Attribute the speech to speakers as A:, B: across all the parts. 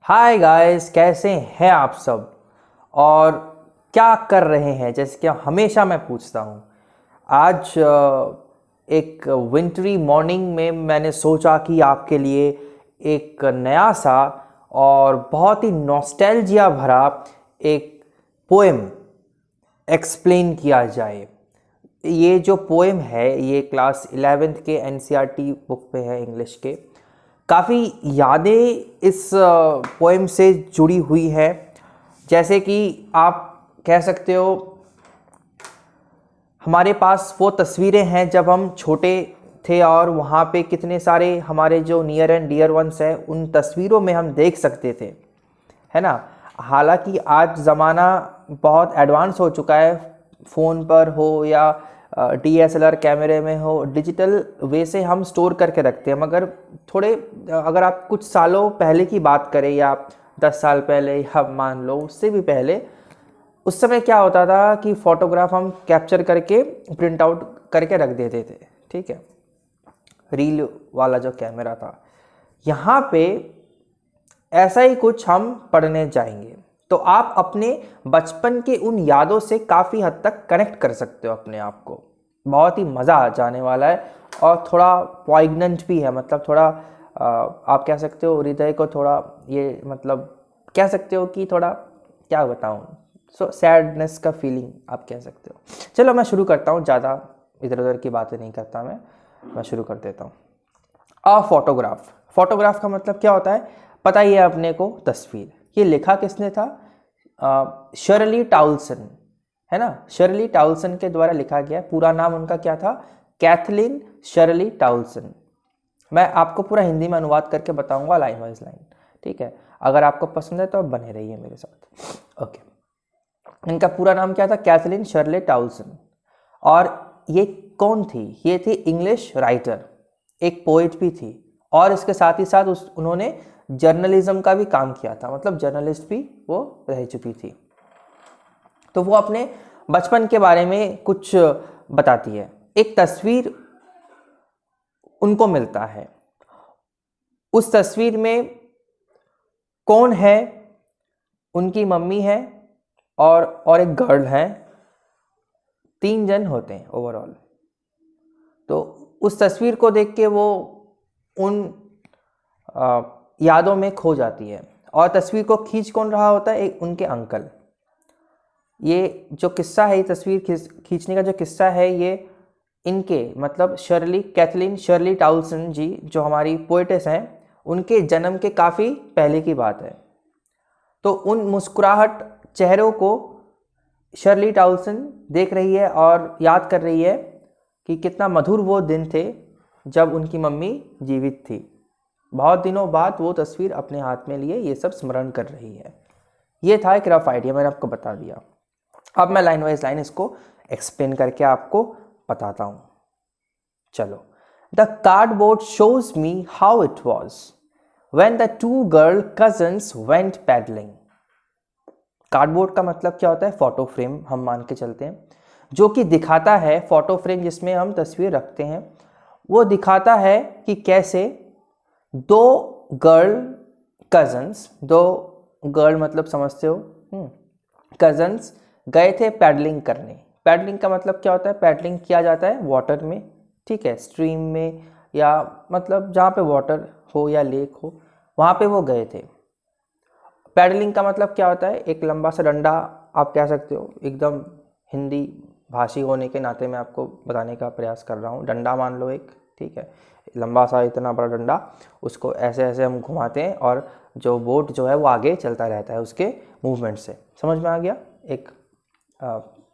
A: Hi guys, कैसे हैं आप सब और क्या कर रहे हैं। जैसे कि हमेशा मैं पूछता हूँ। आज एक विंटरी मॉर्निंग में मैंने सोचा कि आपके लिए एक नया सा और बहुत ही नॉस्टैल्जिया भरा एक पोएम एक्सप्लेन किया जाए। ये जो पोएम है ये क्लास 11th के एनसीईआरटी बुक पे है, इंग्लिश के। काफ़ी यादें इस पोएम से जुड़ी हुई है। जैसे कि आप कह सकते हो, हमारे पास वो तस्वीरें हैं जब हम छोटे थे और वहाँ पे कितने सारे हमारे जो नियर एंड डियर वंस हैं उन तस्वीरों में हम देख सकते थे, है ना। हालांकि आज ज़माना बहुत एडवांस हो चुका है, फ़ोन पर हो या डीएसएलआर कैमरे में हो, डिजिटल वे से हम स्टोर करके रखते हैं। मगर अगर आप कुछ सालों पहले की बात करें या 10 साल पहले या मान लो उससे भी पहले, उस समय क्या होता था कि फ़ोटोग्राफ हम कैप्चर करके प्रिंट आउट करके रख देते थे, ठीक है। रील वाला जो कैमरा था, यहाँ पे ऐसा ही कुछ हम पढ़ने जाएंगे तो आप अपने बचपन के उन यादों से काफ़ी हद तक कनेक्ट कर सकते हो अपने आप को। बहुत ही मज़ा आ जाने वाला है और थोड़ा पॉइग्नेंट भी है, मतलब थोड़ा आप कह सकते हो हृदय को थोड़ा, ये मतलब कह सकते हो कि थोड़ा क्या बताऊँ, सैडनेस का फीलिंग आप कह सकते हो। चलो मैं शुरू करता हूँ, ज़्यादा इधर उधर की बातें नहीं करता मैं शुरू कर देता हूँ। फोटोग्राफ का मतलब क्या होता है पता ही है अपने को, तस्वीर। ये लिखा किसने था? शर्ली टाउलसन, है ना। शर्ली टाउलसन के द्वारा लिखा गया। पूरा नाम उनका क्या था? Kathleen Shirley Toulson. मैं आपको पूरा हिंदी में अनुवाद करके बताऊंगा लाइन वाइज लाइन, ठीक है। अगर आपको पसंद है तो आप बने रहिए मेरे साथ। ओके, इनका पूरा नाम क्या था? Kathleen Shirley Toulson. और ये कौन थी? ये थी इंग्लिश राइटर, एक पोइट भी थी, और इसके साथ ही साथ उन्होंने जर्नलिज्म का भी काम किया था, मतलब जर्नलिस्ट भी वो रह चुकी थी। तो वो अपने बचपन के बारे में कुछ बताती है। एक तस्वीर उनको मिलता है, उस तस्वीर में कौन है? उनकी मम्मी है और एक गर्ल है। 3 जन होते हैं ओवरऑल। तो उस तस्वीर को देख के वो उन यादों में खो जाती है। और तस्वीर को खींच कौन रहा होता है? एक उनके अंकल। ये जो किस्सा है, ये तस्वीर खींचने का जो किस्सा है, ये इनके मतलब कैथलीन शर्ली टाउलसन जी जो हमारी पोएटेस हैं, उनके जन्म के काफ़ी पहले की बात है। तो उन मुस्कुराहट चेहरों को शर्ली टाउलसन देख रही है और याद कर रही है कि कितना मधुर वो दिन थे जब उनकी मम्मी जीवित थी। बहुत दिनों बाद वो तस्वीर अपने हाथ में लिए ये सब स्मरण कर रही है। ये था एक रफ आइडिया, मैंने आपको बता दिया। अब मैं लाइन वाइज लाइन इसको एक्सप्लेन करके आपको बताता हूँ। चलो। The cardboard shows me how it was when the 2 girl cousins went paddling. Cardboard का मतलब क्या होता है? फोटो फ्रेम हम मान के चलते हैं, जो कि दिखाता है, फोटो फ्रेम जिसमें हम तस्वीर रखते हैं, वो दिखाता है कि कैसे 2 गर्ल कजन्स, 2 गर्ल मतलब समझते हो, कजन्स गए थे पैडलिंग करने। पैडलिंग का मतलब क्या होता है? पैडलिंग किया जाता है वाटर में, ठीक है, स्ट्रीम में, या मतलब जहाँ पे वाटर हो या लेक हो वहाँ पे वो गए थे। पैडलिंग का मतलब क्या होता है? एक लंबा सा डंडा आप कह सकते हो। एकदम हिंदी भाषी होने के नाते मैं आपको बताने का प्रयास कर रहा हूँ। डंडा मान लो एक, ठीक है, लंबा सा इतना बड़ा डंडा, उसको ऐसे ऐसे हम घुमाते हैं और जो बोट जो है वो आगे चलता रहता है उसके मूवमेंट से। समझ में आ गया? एक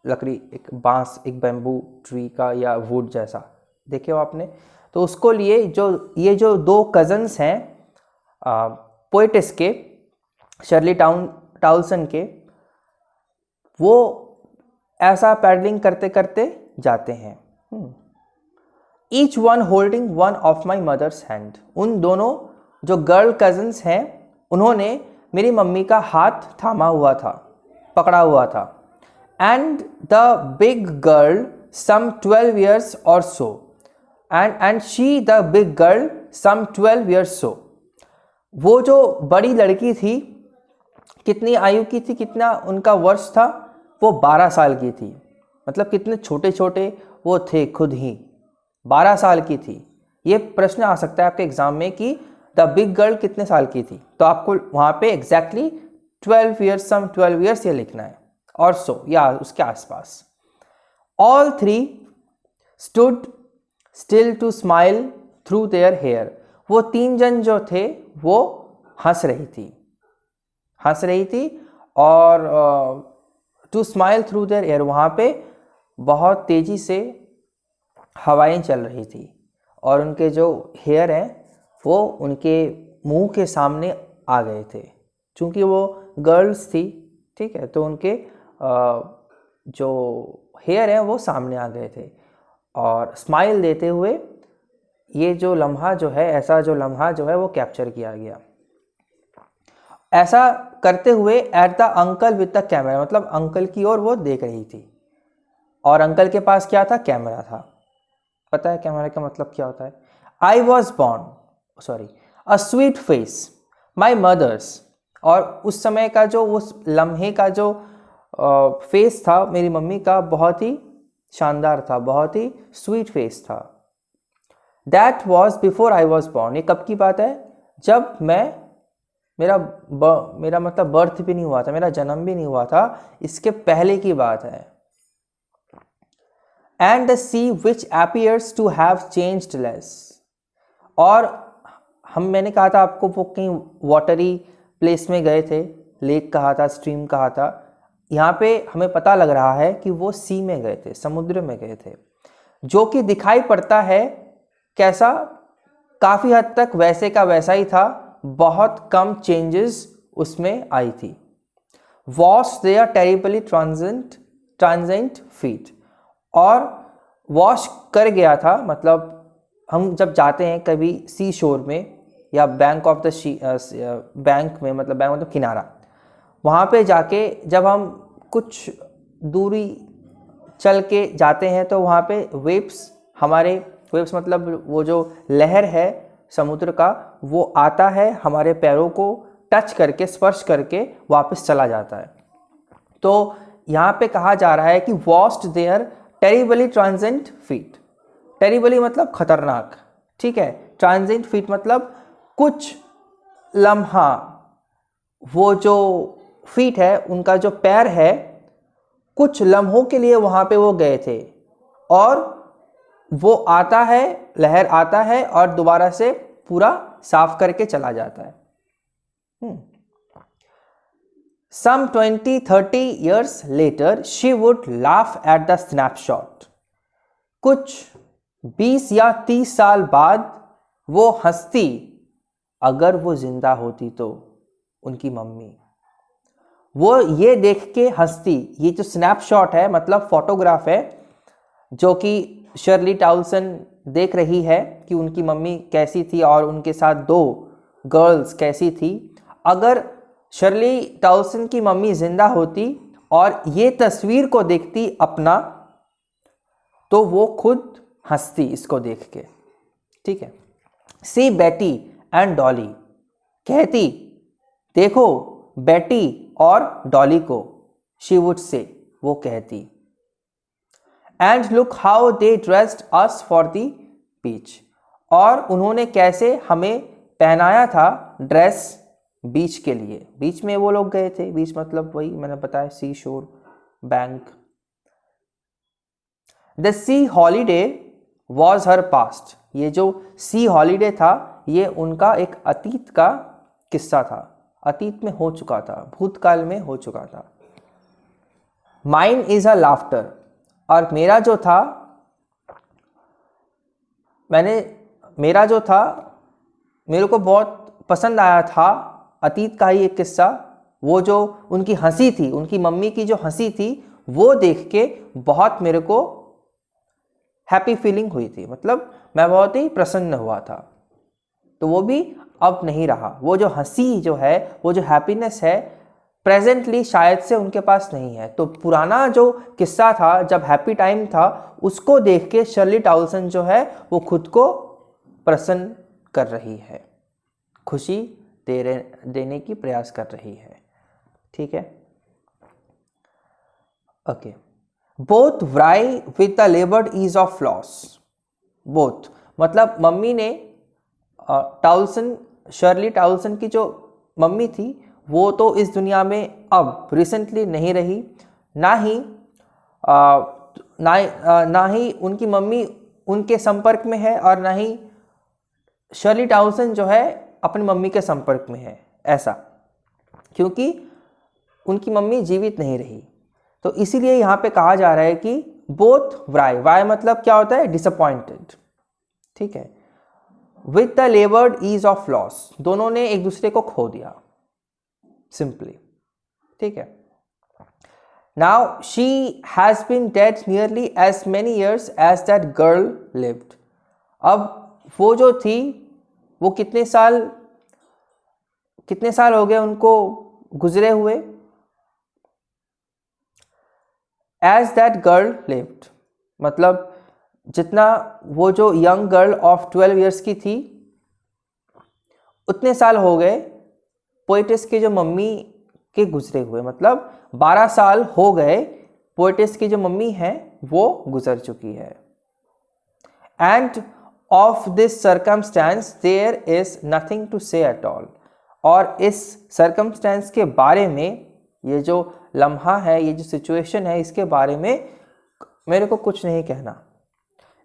A: लकड़ी, एक बांस, एक बैम्बू ट्री का या वुड जैसा देखे हो आपने। तो उसको लिए ये जो 2 कज़न्स हैं पोएटिस के, शर्ली टाउलसन के, वो ऐसा पैडलिंग करते करते जाते हैं। Each one holding one of my mother's hand. उन दोनों जो गर्ल कजन्स हैं उन्होंने मेरी मम्मी का हाथ थामा हुआ था, पकड़ा हुआ था। And the big girl some 12 years or so, and she the big girl some 12 years so, वो जो बड़ी लड़की थी, कितनी आयु की थी, कितना उनका वर्ष था, वो 12 साल की थी। मतलब कितने छोटे छोटे वो थे खुद ही, 12 साल की थी। ये प्रश्न आ सकता है आपके एग्जाम में कि द बिग गर्ल कितने साल की थी, तो आपको वहाँ पे एग्जैक्टली 12 ईयर्स, सम 12 ईयर्स ये लिखना है, और सो या उसके आसपास। All three stood still to smile through their hair. वो 3 जन जो थे वो हंस रही थी और to smile through their hair, वहाँ पे बहुत तेज़ी से हवाएं चल रही थी और उनके जो हेयर हैं वो उनके मुंह के सामने आ गए थे, क्योंकि वो गर्ल्स थी, ठीक है, तो उनके जो हेयर हैं वो सामने आ गए थे। और स्माइल देते हुए ये जो लम्हा जो है, ऐसा जो लम्हा जो है वो कैप्चर किया गया। ऐसा करते हुए at the uncle with the camera, मतलब अंकल की ओर वो देख रही थी और अंकल के पास क्या था, कैमरा था। पता है कैमरा का मतलब क्या होता है? I was born a sweet face my mother's. और उस समय का जो उस लम्हे का जो फेस था मेरी मम्मी का, बहुत ही शानदार था, बहुत ही स्वीट फेस था। That was before I was born. ये कब की बात है? जब मेरा मतलब बर्थ भी नहीं हुआ था, मेरा जन्म भी नहीं हुआ था, इसके पहले की बात है। And the sea which appears to have changed less. और मैंने कहा था आपको, वो कहीं वाटरी प्लेस में गए थे, लेक कहा था, स्ट्रीम कहा था। यहाँ पे हमें पता लग रहा है कि वो सी में गए थे, समुद्र में गए थे, जो कि दिखाई पड़ता है कैसा, काफ़ी हद तक वैसे का वैसा ही था, बहुत कम चेंजेस उसमें आई थी। Wash their terribly transient feet. और वॉश कर गया था, मतलब हम जब जाते हैं कभी सी शोर में या बैंक ऑफ द बैंक में, मतलब बैंक मतलब किनारा, वहाँ पे जाके जब हम कुछ दूरी चल के जाते हैं तो वहाँ पे वेव्स मतलब वो जो लहर है समुद्र का, वो आता है, हमारे पैरों को टच करके, स्पर्श करके वापस चला जाता है। तो यहाँ पे कहा जा रहा है कि washed their terribly transient feet. Terribly मतलब खतरनाक, ठीक है, ट्रांजेंट फीट मतलब कुछ लम्हा, वो जो फीट है उनका जो पैर है, कुछ लम्हों के लिए वहाँ पे वो गए थे, और वो आता है, लहर आता है और दोबारा से पूरा साफ करके चला जाता है। Some 20-30 years later, she would laugh at the snapshot. कुछ 20 या 30 साल बाद वो हंसती, अगर वो जिंदा होती तो, उनकी मम्मी। वो ये देख के हंसती। ये जो स्नैपशॉट है मतलब फोटोग्राफ है, जो कि शर्ली टाउल्सन देख रही है कि उनकी मम्मी कैसी थी और उनके साथ 2 गर्ल्स कैसी थी। अगर शर्ली टाउल्सन की मम्मी जिंदा होती और ये तस्वीर को देखती अपना, तो वो खुद हंसती इसको देख के, ठीक है। सी बेटी एंड डॉली, कहती देखो बेटी और डॉली को, शी वुड से, वो कहती। And look how they dressed us for the beach, और उन्होंने कैसे हमें पहनाया था ड्रेस बीच के लिए। बीच में वो लोग गए थे, बीच मतलब वही मैंने बताया, सी शोर, bank. The C holiday was her past. ये जो सी हॉलीडे था ये उनका एक अतीत का किस्सा था, अतीत में हो चुका था, भूतकाल में हो चुका था। माइन इज अ लाफ्टर, और मेरा जो था मेरे को बहुत पसंद आया था, अतीत का ही एक किस्सा। वो जो उनकी हंसी थी, उनकी मम्मी की जो हंसी थी, वो देख के बहुत मेरे को हैप्पी फीलिंग हुई थी, मतलब मैं बहुत ही प्रसन्न हुआ था। तो वो भी अब नहीं रहा, वो जो हंसी जो है, वो जो हैप्पीनेस है, प्रेजेंटली शायद से उनके पास नहीं है। तो पुराना जो किस्सा था, जब हैप्पी टाइम था, उसको देख के शर्ली टाउल्सन जो है वो खुद को प्रसन्न कर रही है, खुशी देने की प्रयास कर रही है। ठीक है, okay. Both wry with the laboured ease of loss. Both मतलब मम्मी ने टाउलसन, शर्ली टाउलसन की जो मम्मी थी वो तो इस दुनिया में अब रिसेंटली नहीं रही, ना ही उनकी मम्मी उनके संपर्क में है और ना ही शर्ली टाउलसन जो है अपनी मम्मी के संपर्क में है, ऐसा, क्योंकि उनकी मम्मी जीवित नहीं रही। तो इसीलिए यहाँ पे कहा जा रहा है कि बोथ व्राई, वाई मतलब क्या होता है, डिसअपॉइंटेड, ठीक है, with the laboured ease of loss, दोनों ने एक दूसरे को खो दिया, सिंपली, ठीक है। Now she has been dead nearly as many years as that girl lived. अब वो जो थी वो कितने साल हो गए उनको गुजरे हुए, एज दैट गर्ल लिव्ड मतलब जितना वो जो यंग गर्ल ऑफ 12 ईयर्स की थी उतने साल हो गए पोएटिस की जो मम्मी के गुजरे हुए, मतलब 12 साल हो गए पोएटिस की जो मम्मी है वो गुजर चुकी है। And of this circumstance there is nothing to say at all, और इस सर्कमस्टेंस के बारे में, ये जो लम्हा है, ये जो सिचुएशन है, इसके बारे में मेरे को कुछ नहीं कहना।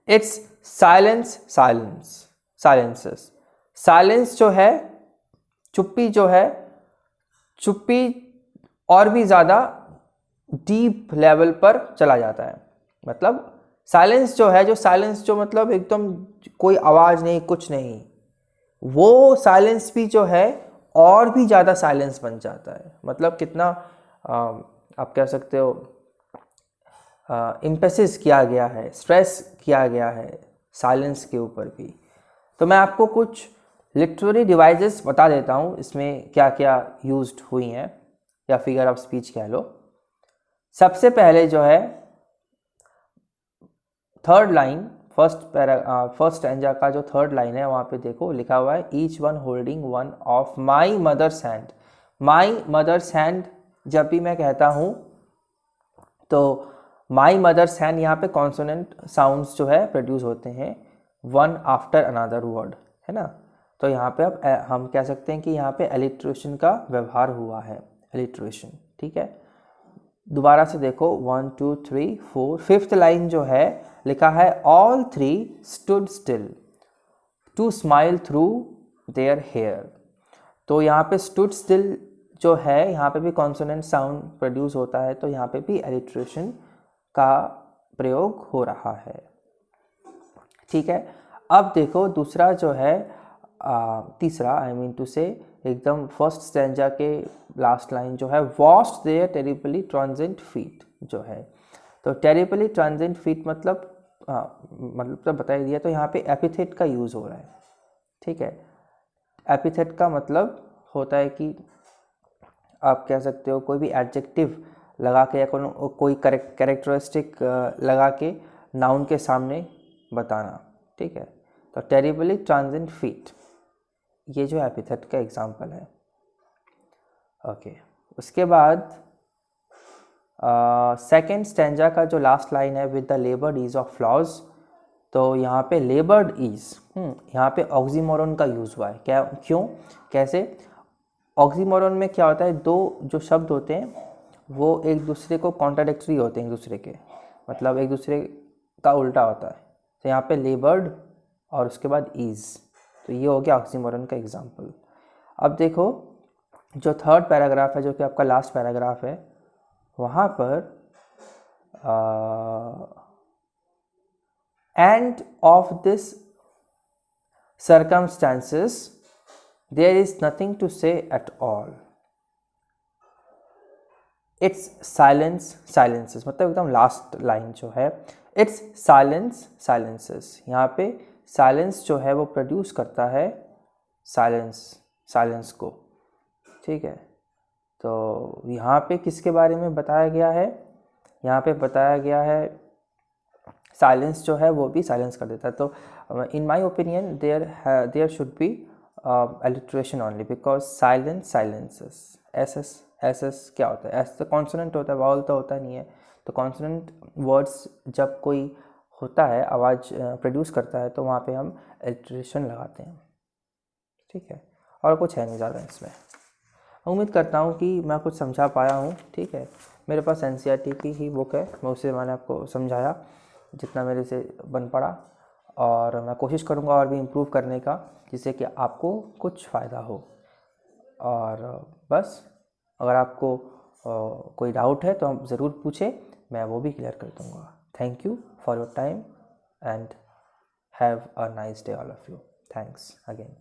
A: It's silences. साइलेंस जो है, चुप्पी जो है, चुप्पी और भी ज़्यादा डीप लेवल पर चला जाता है। मतलब साइलेंस जो मतलब एकदम कोई आवाज़ नहीं, कुछ नहीं, वो साइलेंस भी जो है और भी ज़्यादा साइलेंस बन जाता है। मतलब कितना आप कह सकते हो एम्फेसिस किया गया है, स्ट्रेस किया गया है साइलेंस के ऊपर भी। तो मैं आपको कुछ लिटरेरी डिवाइसेस बता देता हूँ इसमें क्या क्या यूज्ड हुई हैं, या फिगर ऑफ स्पीच कह लो। सबसे पहले जो है थर्ड लाइन, फर्स्ट स्टैंजा का जो थर्ड लाइन है वहाँ पे देखो लिखा हुआ है each one holding one of my mother's hand. My mother's hand जब भी मैं कहता हूँ तो माई मदर्स हैंड यहाँ पे कॉन्सोनेंट साउंड्स जो है प्रोड्यूस होते हैं वन आफ्टर अनदर वर्ड, है ना। तो यहाँ पे अब हम कह सकते हैं कि यहाँ पे एलिट्रेशन का व्यवहार हुआ है, एलिट्रेशन, ठीक है। दोबारा से देखो 1 2 3 4, फिफ्थ लाइन जो है लिखा है all three stood still to smile through their hair. तो यहाँ पे स्टूड स्टिल जो है, यहाँ पे भी कॉन्सोनेंट साउंड प्रोड्यूस होता है, तो यहाँ पे भी एलिट्रेशन का प्रयोग हो रहा है, ठीक है। अब देखो दूसरा जो है तीसरा, आई मीन टू से एकदम फर्स्ट स्टैंजा के लास्ट लाइन जो है वॉस्ट देयर टेरिबली ट्रांजेंट फीट जो है। तो टेरिबली ट्रांजेंट फीट मतलब तो बता ही दिया। तो यहाँ पे एपिथेट का यूज़ हो रहा है, ठीक है। एपिथेट का मतलब होता है कि आप कह सकते हो कोई भी एडजेक्टिव लगा के या कोई कैरेक्टरिस्टिक लगा के नाउन के सामने बताना, ठीक है। तो टेरिबली ट्रांजेंट फीट, ये जो एपिथेट का एग्जाम्पल है, ओके। उसके बाद सेकेंड स्टैंजा का जो लास्ट लाइन है with the laboured ease of loss, तो यहाँ पे लेबर्ड ईज, यहाँ पे ऑक्सीमोरन का यूज़ हुआ है। क्या, क्यों, कैसे? ऑक्सीमोरन में क्या होता है, दो जो शब्द होते हैं वो एक दूसरे को कॉन्ट्राडिक्टरी होते हैं, एक दूसरे के, मतलब एक दूसरे का उल्टा होता है। तो यहाँ पे लेबर्ड और उसके बाद ईज, तो ये हो गया ऑक्सीमोरन का एग्जाम्पल। अब देखो जो थर्ड पैराग्राफ है, जो कि आपका लास्ट पैराग्राफ है, वहाँ पर and of this circumstances there is nothing to say at all, it's silences मतलब एकदम लास्ट लाइन जो है it's silences, यहाँ पे साइलेंस जो है वो प्रोड्यूस करता है साइलेंस को, ठीक है। तो यहाँ पे किसके बारे में बताया गया है, यहाँ पे बताया गया है साइलेंस जो है वो भी साइलेंस कर देता है। तो in my opinion there should be alliteration only because silence silences. S क्या होता है? एस तो कॉन्सोनेंट होता है, वावल तो होता नहीं है. तो कॉन्सोनेंट वर्ड्स जब कोई होता है, आवाज़ प्रोड्यूस करता है, तो वहाँ पे हम एलिट्रेशन लगाते हैं. ठीक है, और कुछ है नहीं ज़्यादा इसमें. उम्मीद करता हूँ कि मैं कुछ समझा पाया हूँ. ठीक है, मेरे पास NCERT की ही बुक है, मैं उससे मैंने आपको समझाया जितना मेरे से बन पड़ा, और मैं कोशिश करूँगा और भी इम्प्रूव करने का, जिससे कि आपको कुछ फ़ायदा हो. और बस, अगर आपको कोई डाउट है तो आप ज़रूर पूछें, मैं वो भी क्लियर कर दूँगा. Thank you for your time and have a nice day all of you. Thanks again.